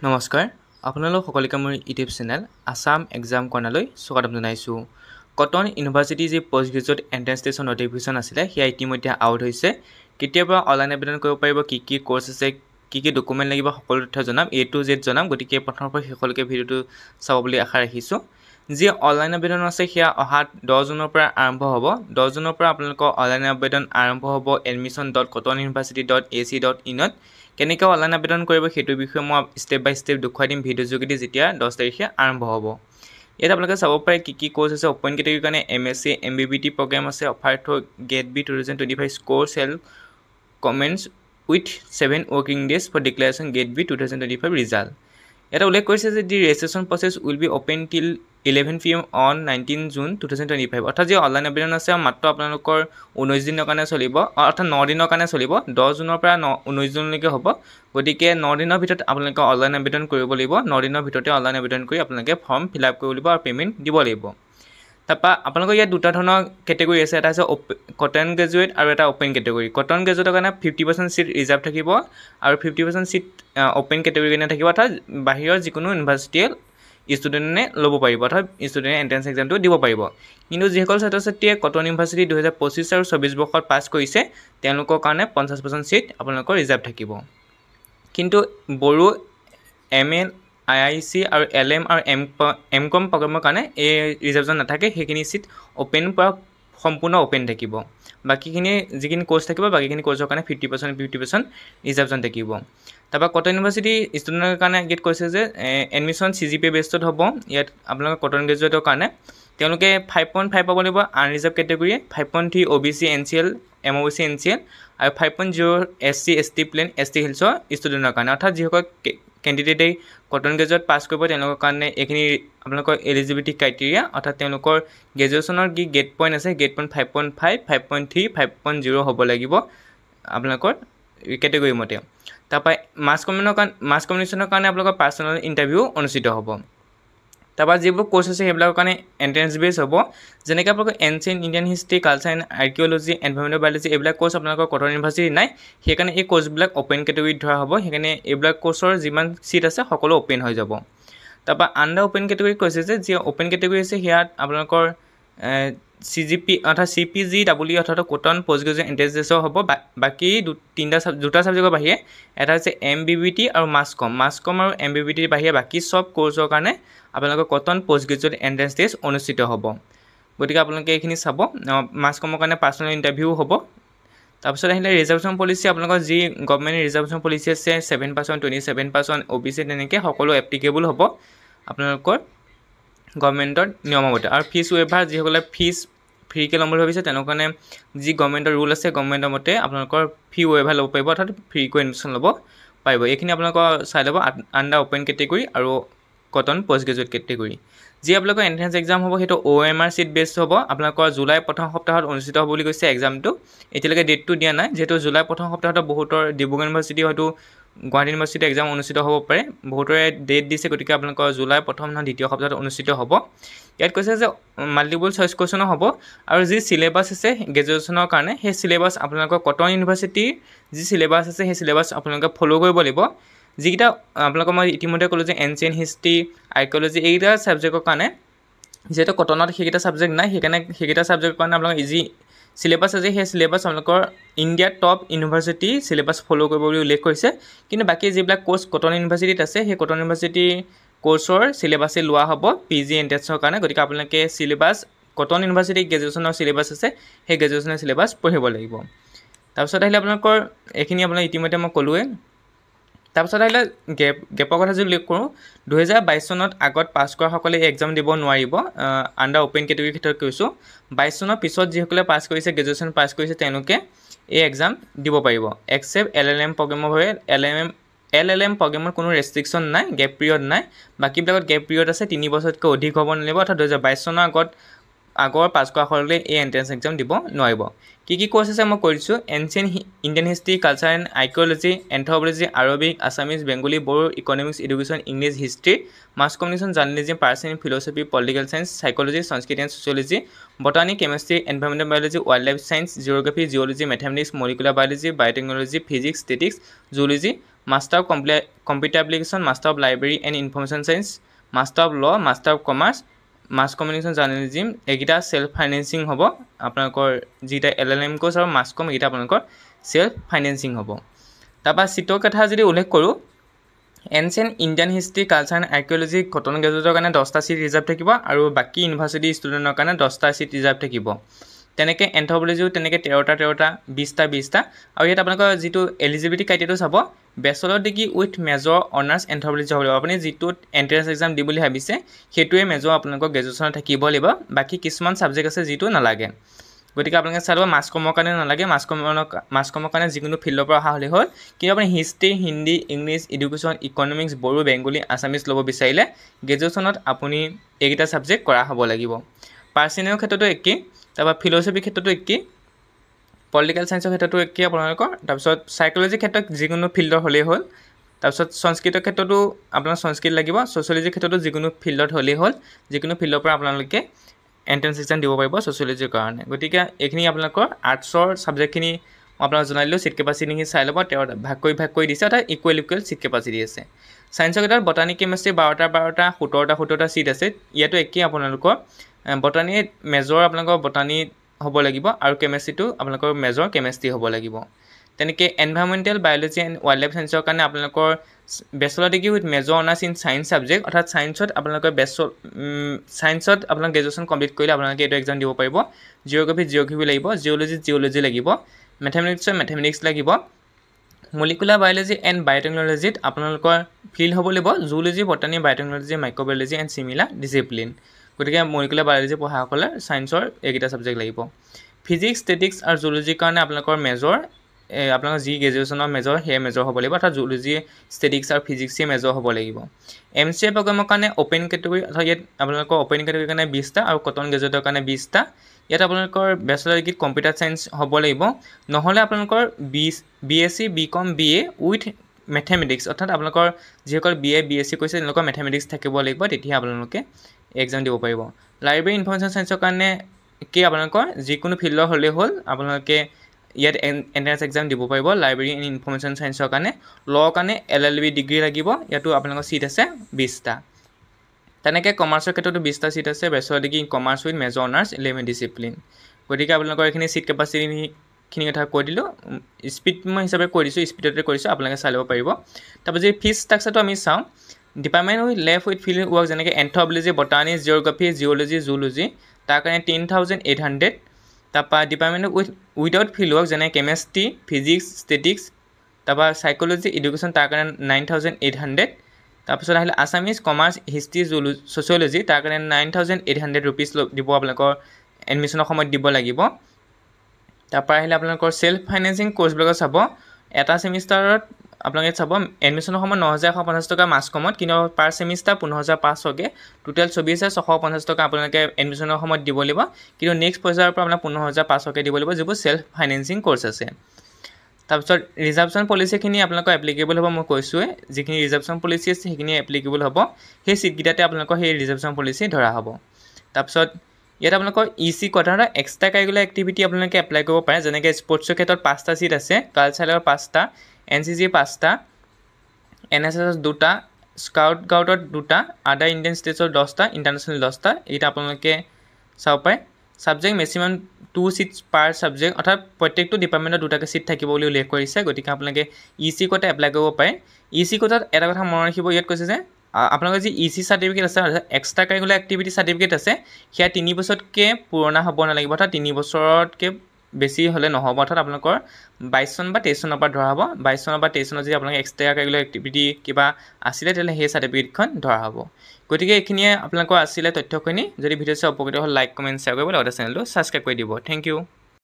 নমস্কাৰ আপোনালোক সকলোকে মোৰ ইউটিউব চেনেল আসাম এক্সাম কৰ্ণাৰলৈ স্বাগতম জনাইছোঁ। কটন ইউনিভাৰ্চিটি যি পোষ্ট গ্ৰেজুৱেট এণ্ট্ৰেন্স টেষ্টৰ নটিফিকেশ্যন আছিলে সেয়া ইতিমধ্যে আউট হৈছে। কেতিয়াৰ পৰা অনলাইন আবেদন কৰিব পাৰিব, কি কোৰ্চ আছে, কি ডকুমেণ্ট লাগিব সকলো তথ্য জনাম, A to Z জনাম। গতিকে প্ৰথমৰ পৰা শেষলৈকে ভিডিঅ'টো চাব বুলি আশা ৰাখিছোঁ। যি অনলাইন আবেদন আছে সেয়া অহা 10 জুনৰ পৰা আৰম্ভ হ'ব। 10 জুনৰ পৰা আপোনালোকৰ অনলাইন আবেদন আৰম্ভ হ'ব admission.cottonuniversity.ac.in ত। কেনেকৈ অনলাইন আবেদন কৰিব সেইটোৰ বিষয়ে মই ষ্টেপ বাই ষ্টেপ দেখুৱাই দিম ভিডিঅ' যোগেদি যেতিয়া 10 তাৰিখে আৰম্ভ হ'ব। ইয়াত আপোনালোকে চাব পাৰে কি কোৰ্চ আছে। অপেন কেটেগৰীৰ কাৰণে MSc MBBT প্ৰগ্ৰাম আছে। Offer through GATE B 2025 score sale commences with 7 working days for declaration GATE B 2025 result. এটা উল্লেখ কৰিছে যে the registration process will be open till 11 PM on 19 June 2025। অৰ্থাৎ যি অনলাইন আবেদন আছে মাত্ৰ আপোনালোকৰ 19 দিনৰ কাৰণে চলিব, অৰ্থাৎ 9 দিনৰ কাৰণে চলিব। 10 জুনৰ পৰা 19 জুনলৈকে হ'ব। গতিকে 9 দিনৰ ভিতৰত আপোনালোকে অনলাইন আবেদন কৰিব লাগিব। 9 দিনৰ ভিতৰতে অনলাইন আবেদন কৰি আপোনালোকে ফৰ্ম ফিল আপ কৰিব লাগিব আৰু পে'মেণ্ট দিব লাগিব। তাৰপৰা আপোনালোকৰ ইয়াত দুটা ধৰণৰ কেটেগৰী আছে। এটা হৈছে কটন গ্ৰেজুৱেট আৰু এটা অপেন কেটেগৰী। কটন গ্ৰেজুৱেটৰ কাৰণে 50% ছিট ৰিজাৰ্ভ থাকিব আৰু 50% ছিট অপেন কেটেগৰীৰ কাৰণে থাকিব। অৰ্থাৎ বাহিৰৰ যিকোনো ইউনিভাৰ্চিটিয়ে ষ্টুডেণ্টে ল'ব পাৰিব, অৰ্থাৎ ষ্টুডেণ্টে এণ্ট্ৰেন্স এক্সামটো দিব পাৰিব। কিন্তু যিসকল ছাত্ৰ ছাত্ৰীয়ে কটন ইউনিভাৰ্চিটি 2025 আৰু 24 বৰ্ষত পাছ কৰিছে তেওঁলোকৰ কাৰণে 50% ছিট আপোনালোকৰ ৰিজাৰ্ভ থাকিব। কিন্তু বড়ো MA IIC আৰু LM আৰু MCom প্ৰগ্ৰামৰ কাৰণে এই ৰিজাৰ্ভেশ্যন নাথাকে। সেইখিনি ছিট অপেন পৰা সম্পূৰ্ণ অপেন থাকিব। বাকীখিনি যিখিনি কোৰ্চ থাকিব বাকীখিনি কোৰ্চৰ কাৰণে 50% ৰিজাৰ্ভেশ্যন থাকিব। তাৰপৰা কটন ইউনিভাৰ্চিটি ষ্টুডেণ্টৰ কাৰণে ইয়াত কৈছে যে এডমিশ্যন CGPA বেষ্টত হ'ব। ইয়াত আপোনালোকৰ কটন গ্ৰেজুৱেটৰ কাৰণে তেওঁলোকে 5.5 পাব লাগিব আনৰিজাৰ্ভ কেটেগৰীয়ে, 5.3 OBC NCL MOBC NCL আৰু 5.0 SC ST প্লেন ST হিলছৰ ষ্টুডেণ্টৰ কাৰণে। অৰ্থাৎ যিসকল কেণ্ডিডেটে কটন গ্ৰেজুৱেট পাছ কৰিব তেওঁলোকৰ কাৰণে এইখিনি আপোনালোকৰ এলিজিবিলিটি ক্ৰাইটেৰিয়া। অৰ্থাৎ তেওঁলোকৰ গ্ৰেজুৱেশ্যনৰ কি গেট পইণ্ট আছে, গেট পইণ্ট 5.5 5.3 5.0 হ'ব লাগিব আপোনালোকৰ কেটেগৰী মতে। তাৰপৰা মাছ কমিউনিকেশ্যনৰ কাৰণে আপোনালোকৰ পাৰ্চনেল ইণ্টাৰভিউ অনুষ্ঠিত হ'ব। তাৰপৰা যিবোৰ কোৰ্চ আছে সেইবিলাকৰ কাৰণে এণ্ট্ৰেন্স বেছ হ'ব। যেনেকৈ আপোনালোকৰ ancient Indian history, culture and archaeology, environmental biology এইবিলাক কোৰ্চ আপোনালোকৰ কটন ইউনিভাৰ্চিটি নাই। সেইকাৰণে এই কোৰ্চবিলাক অপেন কেটেগৰীত ধৰা হ'ব। সেইকাৰণে এইবিলাক কোৰ্চৰ যিমান ছিট আছে সকলো অপেন হৈ যাব। তাৰপৰা আণ্ডাৰ অপেন কেটেগৰীত কৈছে যে যি অপেন কেটেগৰী আছে সেয়াত আপোনালোকৰ CGP অৰ্থাৎ CPGW অৰ্থাৎ কটন পষ্ট গ্ৰেজুৱেট এণ্ট্ৰেন্স টেষ্টৰ হ'ব। বাকী দুটা ছাবজেক্টৰ বাহিৰে এটা হৈছে MBBT আৰু মাছকম আৰু MBBTৰ বাহিৰে বাকী চব কোৰ্চৰ কাৰণে আপোনালোকৰ cotton post graduate entrance test অনুষ্ঠিত হ'ব। গতিকে আপোনালোকে এইখিনি চাব। মাছকমৰ কাৰণে পাৰ্চনেল ইণ্টাৰভিউ হ'ব। তাৰপিছত আহিলে ৰিজাৰ্ভেশ্যন পলিচি। আপোনালোকৰ যি গভৰ্ণমেণ্টে ৰিজাৰ্ভেশ্যন পলিচি আছে 7%, 27%, OBC তেনেকৈ সকলো এপ্লিকেবল হ'ব আপোনালোকৰ গভৰ্ণমেণ্টৰ নিয়মমতে। আৰু ফিজ ৱেইভাৰ যিসকলে ফিজ ফ্ৰীকৈ ল'ম বুলি ভাবিছে তেওঁলোকৰ কাৰণে যি গভৰ্ণমেণ্টৰ ৰুল আছে গভৰ্ণমেণ্টৰ মতে আপোনালোকৰ ফি ৱেইভাৰ ল'ব পাৰিব, অৰ্থাৎ ফ্ৰীকৈ এডমিশ্যন ল'ব পাৰিব। এইখিনি আপোনালোকৰ চাই ল'ব আণ্ডাৰ অপেন কেটেগৰী আৰু কটন পষ্ট গ্ৰেজুৱেট কেটেগৰী। যি আপোনালোকৰ এণ্ট্ৰেন্স এক্সাম হ'ব সেইটো OMR ছিট বেছড হ'ব। আপোনালোকৰ জুলাই প্ৰথম সপ্তাহত অনুষ্ঠিত হ'ব বুলি কৈছে এক্সামটো। এতিয়ালৈকে ডেটটো দিয়া নাই, যিহেতু জুলাই প্ৰথম সপ্তাহত বহুতৰ ডিব্ৰুগড় ইউনিভাৰ্চিটি হয়তো গুৱাহাটী ইউনিভাৰ্চিটি এক্সাম অনুষ্ঠিত হ'ব পাৰে। বহুতৰে ডেট দিছে, গতিকে আপোনালোকৰ জুলাই প্ৰথম নহয় দ্বিতীয় সপ্তাহত অনুষ্ঠিত হ'ব। ইয়াত কৈছে যে মাল্টিপল চইচ কুৱেশ্যনো হ'ব আৰু যি চিলেবাছ আছে গ্ৰেজুৱেশ্যনৰ কাৰণে সেই চিলেবাছ আপোনালোকৰ কটন ইউনিভাৰ্চিটিৰ যি চিলেবাছ আছে সেই চিলেবাছ আপোনালোকে ফ'ল' কৰিব লাগিব। যিকেইটা আপোনালোকক মই ইতিমধ্যে ক'লোঁ যে এনচিয়েণ্ট হিষ্ট্ৰী, আৰ্কিঅ'লজি এইকেইটা ছাবজেক্টৰ কাৰণে যিহেতু কটনত সেইকেইটা ছাবজেক্ট নাই, সেইকাৰণে সেইকেইটা ছাবজেক্টৰ কাৰণে আপোনালোকৰ যি চিলেবাছ আছে সেই চিলেবাছ আপোনালোকৰ ইণ্ডিয়াৰ টপ ইউনিভাৰ্চিটি চিলেবাছ ফ'ল' কৰিব বুলি উল্লেখ কৰিছে। কিন্তু বাকী যিবিলাক কোৰ্চ কটন ইউনিভাৰ্চিটিত আছে সেই কটন ইউনিভাৰ্চিটি কোৰ্চৰ চিলেবাছেই লোৱা হ'ব PG এণ্ট্ৰেন্সৰ কাৰণে। গতিকে আপোনালোকে চিলেবাছ কটন ইউনিভাৰ্চিটি গ্ৰেজুৱেশ্যনৰ চিলেবাছ আছে সেই গ্ৰেজুৱেশ্যনৰ চিলেবাছ পঢ়িব লাগিব। তাৰপিছত আহিলে আপোনালোকৰ এইখিনি আপোনাৰ ইতিমধ্যে মই ক'লোৱে। তাৰপিছত আহিলে গেপৰ কথা যদি উল্লেখ কৰোঁ 2022 চনত আগত পাছ কৰাসকলে এই এক্সাম দিব নোৱাৰিব। আণ্ডাৰ অপেন কেটেগৰীৰ ক্ষেত্ৰত কৈছোঁ। 22 চনৰ পিছত যিসকলে পাছ কৰিছে গ্ৰেজুৱেশ্যন পাছ কৰিছে তেওঁলোকে এই এক্সাম দিব পাৰিব। এক্সেপ্ট LLM প্ৰগ্ৰেমৰ বাবে LLM প্ৰগ্ৰেমত কোনো ৰেষ্ট্ৰিকশ্যন নাই, গেপ পিৰিয়ড নাই। বাকীবিলাকত গেপ পিৰিয়ড আছে, 3 বছৰতকৈ অধিক হ'ব নালাগিব। অৰ্থাৎ 2022 চনৰ আগৰ পাছ কৰাসকলে এই এণ্ট্ৰেন্স এক্সাম দিব নোৱাৰিব। কি কোৰ্চ আছে মই কৈ দিছোঁ। Ancient Indian history, culture and archaeology, anthropology, Arabic, Assamese, Bengali, Bodo, economics, education, English, history, mass communication, journalism, Persian, philosophy, political science, psychology, Sanskrit and sociology, botany, chemistry, environmental biology, wild life science, geography, geology, mathematics, molecular biology, biotechnology, physics, statistics, zoology, master of computer application, master of library and information science, master of law, master of commerce, mass communication journalism, এইকেইটা self financing হ'ব। আপোনালোকৰ যিটা LLM course আৰু মাছ কম এইকেইটা আপোনালোকৰ self financing হ'ব। তাৰপৰা চিটৰ কথা যদি উল্লেখ কৰোঁ, ancient Indian history, culture and archaeology Cotton গ্ৰেজুৱেটৰ কাৰণে 10টা চিট ৰিজাৰ্ভ থাকিব আৰু বাকী ইউনিভাৰ্চিটি ষ্টুডেণ্টৰ কাৰণে 10টা চিট ৰিজাৰ্ভ থাকিব। তেনেকৈ এন্থ্ৰপলজিও তেনেকৈ 13টা 20টা আৰু ইয়াত আপোনালোকৰ যিটো এলিজিবিলিটি ক্ৰাইটেৰিয়াটো চাব, bachelor degree with major honours anthropology হ'ব লাগিব। আপুনি যিটোত এণ্ট্ৰেন্স এক্সাম দিম বুলি ভাবিছে সেইটোৱে মেজৰ আপোনালোকৰ গ্ৰেজুৱেশ্যনত থাকিব লাগিব। বাকী কিছুমান ছাবজেক্ট আছে যিটো নালাগে। গতিকে আপোনালোকে চাই ল'ব, মাছ কমৰ কাৰণে নালাগে, মাছ কমৰ কাৰণে যিকোনো ফিল্ডৰ পৰা অহা হ'লে হ'ল। কিন্তু আপুনি history, Hindi, English, education, economics, Bodo, Bengali, Assamese ল'ব বিচাৰিলে গ্ৰেজুৱেশ্যনত আপুনি এইকেইটা ছাবজেক্ট কৰা হ'ব লাগিব। পাৰ্চনেলৰ ক্ষেত্ৰতো একেই, তাৰপৰা ফিলচফিৰ ক্ষেত্ৰতো একেই, পলিটিকেল ছায়েন্সৰ ক্ষেত্ৰতো একেই আপোনালোকৰ। তাৰপিছত চাইক'লজিৰ ক্ষেত্ৰত যিকোনো ফিল্ডৰ হ'লেই হ'ল। তাৰপিছত সংস্কৃতৰ ক্ষেত্ৰতো আপোনাৰ সংস্কৃত লাগিব। ছ'চিয়লজিৰ ক্ষেত্ৰতো যিকোনো ফিল্ডত হ'লেই হ'ল। যিকোনো ফিল্ডৰ পৰা আপোনালোকে এণ্ট্ৰেন্স এক্সাম দিব পাৰিব ছ'চিয়লজিৰ কাৰণে। গতিকে এইখিনি আপোনালোকৰ আৰ্টছৰ ছাবজেক্টখিনি মই আপোনাক জনাই দিলোঁ। চিট কেপাচিটিখিনি চাই ল'ব, তেওঁ ভাগ কৰি দিছে, অৰ্থাৎ ইকুৱেল চিট কেপাচিটি আছে। ছায়েন্সৰ ক্ষেত্ৰত বটানী, কেমেষ্ট্ৰি 12টা 17টা চিট আছে। ইয়াতো একেই আপোনালোকৰ বটানীত মেজৰ আপোনালোকৰ বটানী হ'ব লাগিব আৰু কেমেষ্ট্ৰিটো আপোনালোকৰ মেজৰ কেমেষ্ট্ৰি হ'ব লাগিব। তেনেকৈ environmental, biology and wild life ছায়েন্সৰ কাৰণে আপোনালোকৰ bachelor degree with major honours in science subject, অৰ্থাৎ ছায়েন্সত আপোনালোকৰ ছায়েন্সত আপোনালোকে গ্ৰেজুৱেশ্যন কমপ্লিট কৰিলে আপোনালোকে এইটো এক্সাম দিব পাৰিব। জিঅ'গ্ৰাফী লাগিব, জিঅ'লজি লাগিব, মেথমেটিক্স লাগিব। মলিকুলাৰ বায়'লজি এণ্ড বায়'টেকনলজিত আপোনালোকৰ ফিল্ড হ'ব লাগিব zoology, botany, biotechnology, microbiology and similar discipline. গতিকে মলিকুলাৰ বায়'লজি পঢ়াসকলে ছায়েন্সৰ এইকেইটা ছাবজেক্ট লাগিব। ফিজিক্স, ষ্টেটিক্স আৰু জুলজিৰ কাৰণে আপোনালোকৰ মেজৰ, আপোনালোকৰ যি গ্ৰেজুৱেশ্যনৰ মেজৰ সেই মেজৰ হ'ব লাগিব, অৰ্থাৎ জুলজি, ষ্টেটিক্স আৰু ফিজিক্সেই মেজৰ হ'ব লাগিব। MCA প্ৰগ্ৰামৰ কাৰণে অ'পেন কেটেগৰী, অৰ্থাৎ ইয়াত আপোনালোকৰ অ'পেন কেটেগৰীৰ কাৰণে 20টা আৰু কটন গ্ৰেজুৱেটৰ কাৰণে 20টা। ইয়াত আপোনালোকৰ বেচেলৰ ডিগ্ৰীত কম্পিউটাৰ ছায়েন্স হ'ব লাগিব, নহ'লে আপোনালোকৰ BSc, BCom, BA with mathematics, অৰ্থাৎ আপোনালোকৰ যিসকল BA, BSc কৰিছে তেওঁলোকৰ মেথমেটিক্স থাকিব লাগিব, তেতিয়াহে আপোনালোকে এক্সাম দিব পাৰিব। লাইব্ৰেৰী ইনফৰমেশ্যন ছায়েন্সৰ কাৰণে কি আপোনালোকৰ যিকোনো ফিল্ডৰ হ'লেই হ'ল, আপোনালোকে ইয়াত এণ্ট্ৰেন্স এক্সাম দিব পাৰিব লাইব্ৰেৰী এণ্ড ইনফৰমেশ্যন ছায়েন্সৰ কাৰণে। ল' কাৰণে LLB ডিগ্ৰী লাগিব, ইয়াতো আপোনালোকৰ চিট আছে 20টা। তেনেকৈ কমাৰ্চৰ ক্ষেত্ৰতো 20টা চিট আছে, bachelor degree in commerce with major honours 11 discipline. গতিকে আপোনালোকৰ এইখিনি চিট কেপাচিটিখিনি কথা কৈ দিলোঁ, স্পীড মই হিচাপে কৈ দিছোঁ, স্পীডতে কৰিছোঁ, আপোনালোকে চাই ল'ব পাৰিব। তাৰপৰা যদি ফিজ ষ্ট্ৰাকচাৰটো আমি চাওঁ, department with left with field work যেনেকৈ anthropology, botany, geography, geology, zoology তাৰ কাৰণে 10,800। তাৰপৰা ডিপাৰ্টমেণ্ট উইদাউট ফিল্ড ৱৰ্ক যেনে কেমেষ্ট্ৰি, ফিজিক্স, ষ্টেটিক্স, তাৰপৰা চাইক'লজি, এডুকেশ্যন তাৰ কাৰণে 9,800। তাৰপিছত আহিলে আছামিজ, কমাৰ্চ, হিষ্ট্ৰী, ছ'চিয়লজি তাৰ কাৰণে 9,800 ৰুপিজ দিব, আপোনালোকৰ এডমিশ্যনৰ সময়ত দিব লাগিব। তাৰপৰা আহিলে আপোনালোকৰ চেল্ফ ফাইনেন্সিং ক'ৰ্চবিলাকত চাব, এটা ছেমিষ্টাৰত আপোনালোকে চাব এডমিশ্যনৰ সময়ত 9,150 টকা মাছ কমত, কিন্তু পাৰ ছেমিষ্টাৰ 15,500কৈ, টোটেল 24,650 টকা আপোনালোকে এডমিশ্যনৰ সময়ত দিব লাগিব। কিন্তু নেক্সট পৰ্যায়ৰ পৰা আপোনাৰ 15,500কৈ দিব লাগিব, যিবোৰ চেল্ফ ফাইনেন্সিং ক'ৰ্চ আছে। তাৰপিছত ৰিজাৰ্ভেশ্যন পলিচিখিনি আপোনালোকৰ এপ্লিকেবল হ'ব, মই কৈছোঁৱে যিখিনি ৰিজাৰ্ভেশ্যন পলিচি আছে সেইখিনি এপ্লিকেবল হ'ব, সেই চিটকেইটাতে আপোনালোকৰ সেই ৰিজাৰ্ভেশ্যন পলিচি ধৰা হ'ব। তাৰপিছত ইয়াত আপোনালোকৰ EC কোৱাৰ্টাৰত এক্সট্ৰা কাৰিকুলাৰ এক্টিভিটি আপোনালোকে এপ্লাই কৰিব পাৰে, যেনেকৈ স্পৰ্টছৰ ক্ষেত্ৰত 5টা চিট আছে, কালচাৰেলৰ 5টা, NCC 5টা, NSS 2টা, স্কাউট গাউটত 2টা, আদাৰ ইণ্ডিয়ান ষ্টেটছৰ 10টা, ইণ্টাৰনেশ্যনেল 10টা, এইকেইটা আপোনালোকে চাব পাৰে। ছাবজেক্ট মেক্সিমাম 2 চিটছ পাৰ ছাবজেক্ট, অৰ্থাৎ প্ৰত্যেকটো ডিপাৰ্টমেণ্টত 2টাকৈ চিট থাকিব বুলি উল্লেখ কৰিছে। গতিকে আপোনালোকে EC কোটা এপ্লাই কৰিব পাৰে। EC কোটাত এটা কথা মনত ৰাখিব, ইয়াত কৈছে যে আপোনালোকৰ যি EC চাৰ্টিফিকেট আছে, এক্সট্ৰা কাৰিকুলাৰ এক্টিভিটি চাৰ্টিফিকেট আছে, সেয়া 3 বছৰতকৈ পুৰণা হ'ব নালাগিব, অৰ্থাৎ 3 বছৰতকৈ বেছি হ'লে নহ'ব, অৰ্থাৎ আপোনালোকৰ 22 চন বা 23 চনৰ পৰা ধৰা হ'ব। 22 চনৰ বা 23 চনত যদি আপোনালোকে এক্সট্ৰা কাৰিকুলাৰ এক্টিভিটি কিবা আছিলে তেতিয়াহ'লে সেই চাৰ্টিফিকেটখন ধৰা হ'ব। গতিকে এইখিনিয়ে আপোনালোকৰ আছিলে তথ্যখিনি। যদি ভিডিঅ' চাই উপকৃত হ'ল লাইক, কমেণ্ট, শ্বেয়াৰ কৰিব, লগতে চেনেলটো ছাবস্ক্ৰাইব কৰি দিব। Thank U.